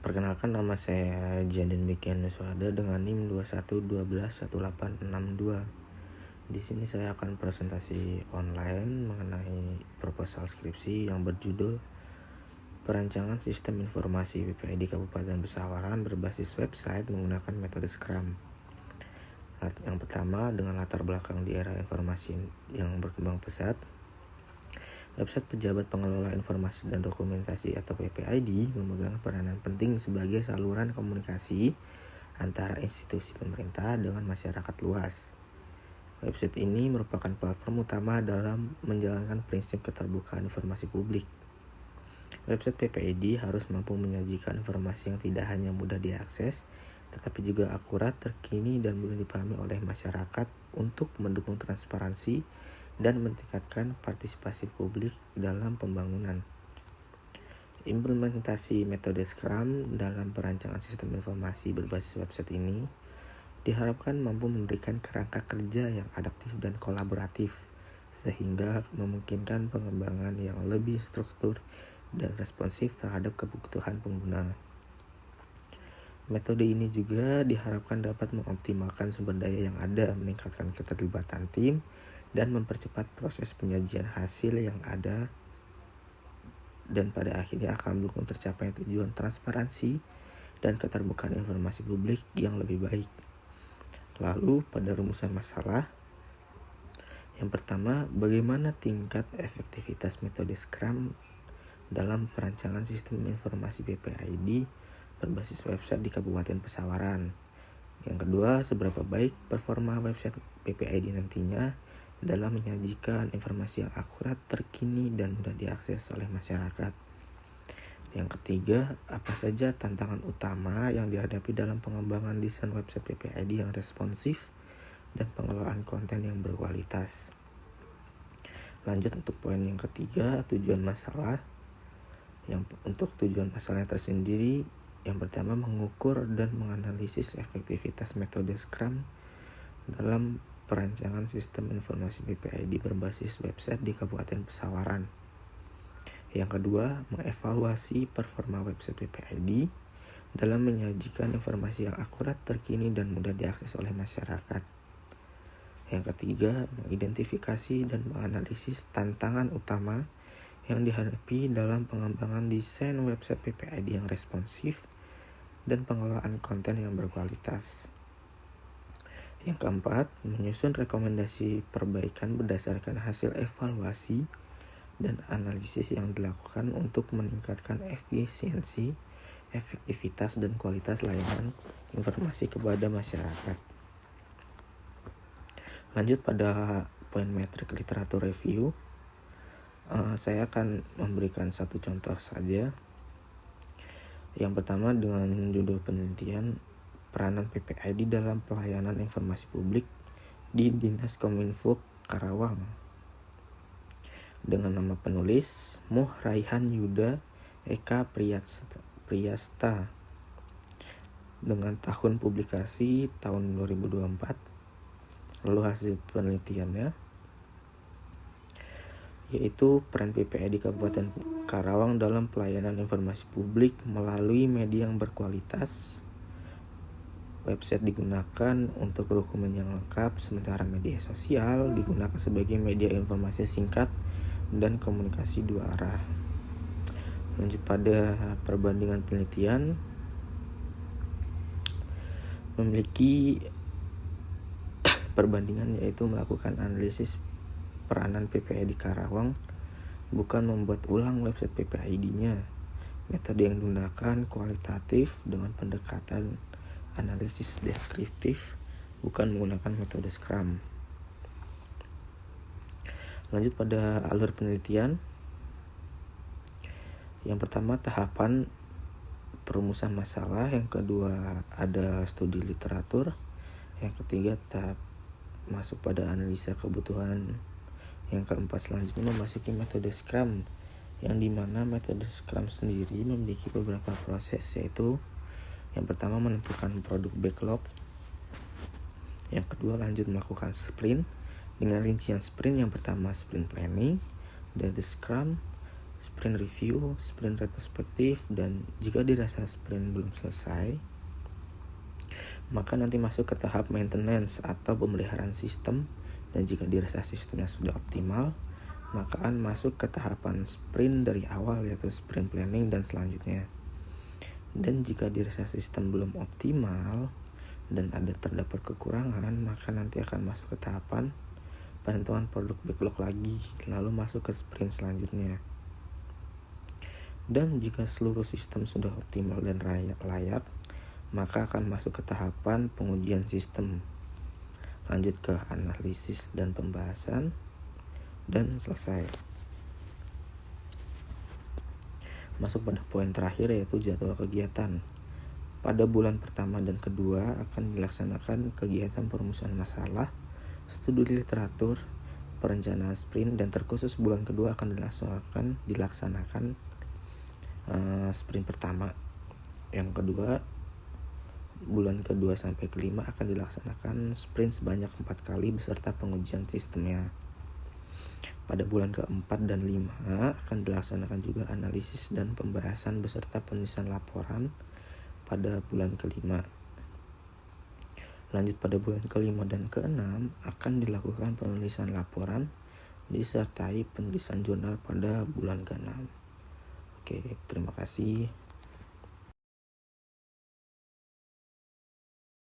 Perkenalkan, nama saya Jandin Mikian Nuswada dengan NIM 21121862. Di sini saya akan presentasi online mengenai proposal skripsi yang berjudul Perancangan Sistem Informasi PPID Kabupaten Pesawaran berbasis website menggunakan metode Scrum. Yang pertama, dengan latar belakang di era informasi yang berkembang pesat, website Pejabat Pengelola Informasi dan Dokumentasi atau PPID memegang peranan penting sebagai saluran komunikasi antara institusi pemerintah dengan masyarakat luas. Website ini merupakan platform utama dalam menjalankan prinsip keterbukaan informasi publik. Website PPID harus mampu menyajikan informasi yang tidak hanya mudah diakses, tetapi juga akurat, terkini, dan mudah dipahami oleh masyarakat untuk mendukung transparansi dan meningkatkan partisipasi publik dalam pembangunan. Implementasi metode Scrum dalam perancangan sistem informasi berbasis website ini diharapkan mampu memberikan kerangka kerja yang adaptif dan kolaboratif, sehingga memungkinkan pengembangan yang lebih struktur dan responsif terhadap kebutuhan pengguna. Metode ini juga diharapkan dapat mengoptimalkan sumber daya yang ada, meningkatkan keterlibatan tim, dan mempercepat proses penyajian hasil yang ada, dan pada akhirnya akan mendukung tercapainya tujuan transparansi dan keterbukaan informasi publik yang lebih baik. Lalu, pada rumusan masalah, yang pertama, bagaimana tingkat efektivitas metode Scrum dalam perancangan sistem informasi PPID berbasis website di Kabupaten Pesawaran. Yang kedua, seberapa baik performa website PPID nantinya dalam menyajikan informasi yang akurat, terkini, dan mudah diakses oleh masyarakat. Yang ketiga, apa saja tantangan utama yang dihadapi dalam pengembangan desain website PPID yang responsif dan pengelolaan konten yang berkualitas. Lanjut untuk poin yang ketiga, tujuan masalah. Untuk tujuan masalahnya tersendiri, yang pertama, mengukur dan menganalisis efektivitas metode Scrum dalam perancangan sistem informasi PPID berbasis website di Kabupaten Pesawaran. Yang kedua, mengevaluasi performa website PPID dalam menyajikan informasi yang akurat, terkini, dan mudah diakses oleh masyarakat. Yang ketiga, mengidentifikasi dan menganalisis tantangan utama yang dihadapi dalam pengembangan desain website PPID yang responsif dan pengelolaan konten yang berkualitas. Yang keempat, menyusun rekomendasi perbaikan berdasarkan hasil evaluasi dan analisis yang dilakukan untuk meningkatkan efisiensi, efektivitas, dan kualitas layanan informasi kepada masyarakat. Lanjut pada poin metrik literatur review. Saya akan memberikan satu contoh saja. Yang pertama, dengan judul penelitian peranan PPID dalam pelayanan informasi publik di Dinas Kominfo Karawang, dengan nama penulis Muh Raihan Yuda Eka Priyasta, dengan tahun publikasi tahun 2024. Lalu hasil penelitiannya yaitu peran PPID Kabupaten Karawang dalam pelayanan informasi publik melalui media yang berkualitas. Website digunakan untuk dokumen yang lengkap, sementara media sosial digunakan sebagai media informasi singkat dan komunikasi dua arah. Lanjut pada perbandingan penelitian, memiliki perbandingan yaitu melakukan analisis peranan PPID Karawang, bukan membuat ulang website PPID-nya. Metode yang digunakan kualitatif dengan pendekatan analisis deskriptif, bukan menggunakan metode Scrum. Lanjut pada alur penelitian. Yang pertama, tahapan perumusan masalah. Yang kedua, ada studi literatur. Yang ketiga, tahap masuk pada analisa kebutuhan. Yang keempat, selanjutnya memasuki metode Scrum, yang dimana metode Scrum sendiri memiliki beberapa proses, yaitu yang pertama, menentukan produk backlog. Yang kedua, lanjut melakukan sprint dengan rincian sprint. Yang pertama, sprint planning dari Scrum, sprint review, sprint retrospektif, dan jika dirasa sprint belum selesai, maka nanti masuk ke tahap maintenance atau pemeliharaan sistem, dan jika dirasa sistemnya sudah optimal, maka akan masuk ke tahapan sprint dari awal, yaitu sprint planning dan selanjutnya. Dan jika dirasa sistem belum optimal dan terdapat kekurangan, maka nanti akan masuk ke tahapan penentuan produk backlog lagi, lalu masuk ke sprint selanjutnya. Dan jika seluruh sistem sudah optimal dan layak, maka akan masuk ke tahapan pengujian sistem, lanjut ke analisis dan pembahasan, dan selesai. Masuk pada poin terakhir, yaitu jadwal kegiatan. Pada bulan pertama dan kedua akan dilaksanakan kegiatan perumusan masalah, studi literatur, perencanaan sprint, dan terkhusus bulan kedua akan dilaksanakan sprint pertama. Yang kedua, bulan kedua sampai kelima akan dilaksanakan sprint sebanyak 4 kali beserta pengujian sistemnya. Pada bulan keempat dan 5 akan dilaksanakan juga analisis dan pembahasan beserta penulisan laporan pada bulan kelima. Lanjut pada bulan kelima dan keenam akan dilakukan penulisan laporan disertai penulisan jurnal pada bulan keenam. Oke, terima kasih.